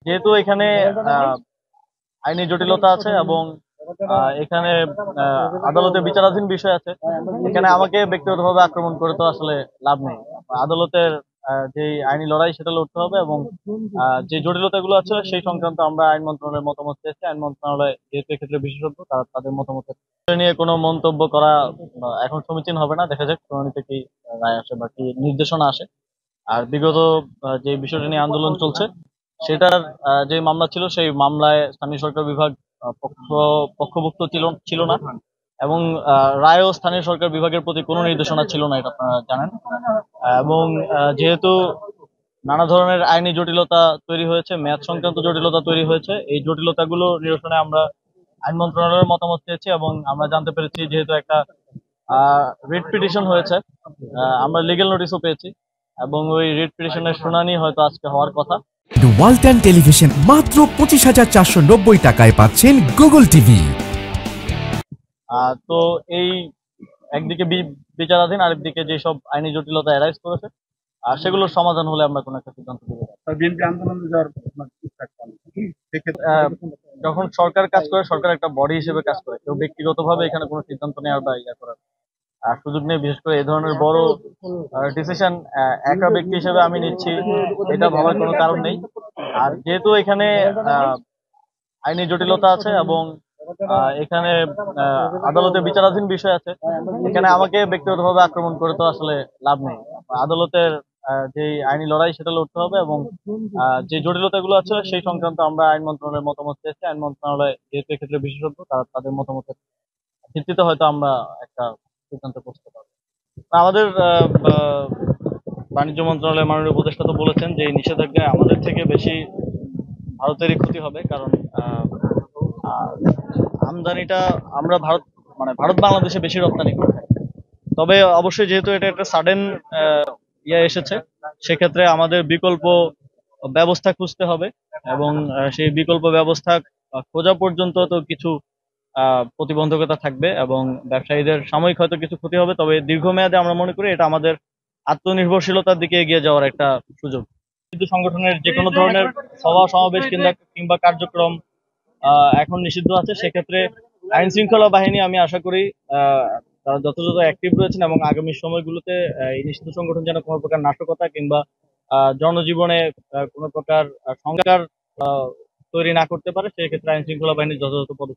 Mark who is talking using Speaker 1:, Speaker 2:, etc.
Speaker 1: যেহেতু এখানে আহ, আইনি জটিলতা আছে এবং এখানে আদালতে বিচারাধীন বিষয় আছে। এখানে আমাকে ব্যক্তিগতভাবে আক্রমণ করে তো আসলে লাভ নেই। আদালতের যে আইনি লড়াই সেটা লড়তে হবে এবং যে জটিলতাগুলো আছে সেই সংক্রান্ত আমরা আইন মন্ত্রণালয়ের মতামত চেয়েছি। আইন মন্ত্রণালয় যেহেতু এক্ষেত্রে বিশেষজ্ঞ, তারা তাদের মতামত নিয়ে কোনো মন্তব্য করা এখন সমীচীন হবে না। দেখা যাক শুনানিতে কি রায় আসে বা কি নির্দেশনা আসে। আর বিগত যে বিষয়টা নিয়ে আন্দোলন চলছে সেটার যে মামলা ছিল সেই মামলায় স্থানীয় সরকার বিভাগ পক্ষভুক্ত ছিল না এবং রায়ও স্থানীয় সরকার বিভাগের প্রতি কোনো নির্দেশনা ছিল না, এটা আপনারা জানেন। এবং যেহেতু নানা ধরনের আইনি জটিলতা তৈরি হয়েছে, মেয়াদ সংক্রান্ত জটিলতা তৈরি হয়েছে, এই জটিলতাগুলো নিরসনে আমরা আইন মন্ত্রণালয়ের মতামত চেয়েছি এবং আমরা জানতে পেরেছি যেহেতু একটা রিট পিটিশন হয়েছে, আমরা লিগ্যাল নোটিশও পেয়েছি এবং ওই রিট পিটিশনের শুনানি হয়তো আজকে হওয়ার কথা।
Speaker 2: ওয়ালটন টেলিভিশন মাত্র 25,490 টাকায় পাচ্ছেন গুগল টিভি।
Speaker 1: তো এই একদিকে বিচারাধীন, আরেকদিকে যেসব আইনি জটিলতা অ্যারাইজ করেছে আর সেগুলোর সমাধান হলে আমরা কোনো একটা সিদ্ধান্ত দেবো। যখন সরকার কাজ করে, সরকার একটা বডি হিসেবে কাজ করে, কেউ ব্যক্তিগতভাবে এখানে কোনো সিদ্ধান্ত নেওয়ার বা ইয়া করার সুযোগ নেই। বিশেষ করে এই ধরনের বড় ডিসিশন একা ব্যক্তি হিসেবে আমি নিচ্ছি, এটা ভাবার কোনো কারণ নেই। আর যেহেতু এখানে আইনি জটিলতা আছে এবং এখানে আদালতে বিচারাধীন বিষয় আছে, এখানে আমাকে ব্যক্তিগতভাবে আক্রমণ করে তো আসলে লাভ নেই। আদালতের যে আইনি লড়াই সেটা লড়তে হবে এবং যে জটিলতাগুলো আছে সেই সংক্রান্ত আমরা আইন মন্ত্রণালয়ের মতামত চেয়েছি। আইন মন্ত্রণালয় যেহেতু এক্ষেত্রে বিশেষজ্ঞ, তারা তাদের মতামতের ভিত্তিতে হয়তো আমরা একটা সিদ্ধান্তে পৌঁছতে পারবো। আমাদের বাণিজ্য মন্ত্রণালয়ের মাননীয় উপদেষ্টা তো বলেছেন যে এই নিষেধাজ্ঞায় আমাদের থেকে বেশি ভারতেরই ক্ষতি হবে, কারণ আহ, আমদানিটা আমরা ভারত বাংলাদেশে বেশি রপ্তানি করে থাকি। তবে অবশ্যই যেহেতু এটা একটা সাডেন ইয়ে এসেছে, সেক্ষেত্রে আমাদের বিকল্প ব্যবস্থা খুঁজতে হবে এবং সেই বিকল্প ব্যবস্থা খোঁজা পর্যন্ত তো কিছু প্রতিবন্ধকতা থাকবে এবং ব্যবসায়ীদের সাময়িক হয়তো কিছু ক্ষতি হবে, তবে দীর্ঘমেয়াদে আমরা মনে করি এটা আমাদের আত্মনির্ভরশীলতার দিকে এগিয়ে যাওয়ার একটা সুযোগ। কিন্তু সংগঠনের যে কোনো ধরনের সভা সমাবেশ কিংবা কার্যক্রম এখন নিষিদ্ধ আছে। সেক্ষেত্রে আইন শৃঙ্খলা বাহিনী, আমি আশা করি তারা যথাযথ অ্যাক্টিভ রয়েছেন এবং আগামী সময়গুলোতে এই নিষিদ্ধ সংগঠন যেন কোনো প্রকার নাশকতা কিংবা জনজীবনে কোনো প্রকার সংস্কার তৈরি না করতে পারে, সেক্ষেত্রে আইন শৃঙ্খলা বাহিনী যথাযথ পদক্ষেপ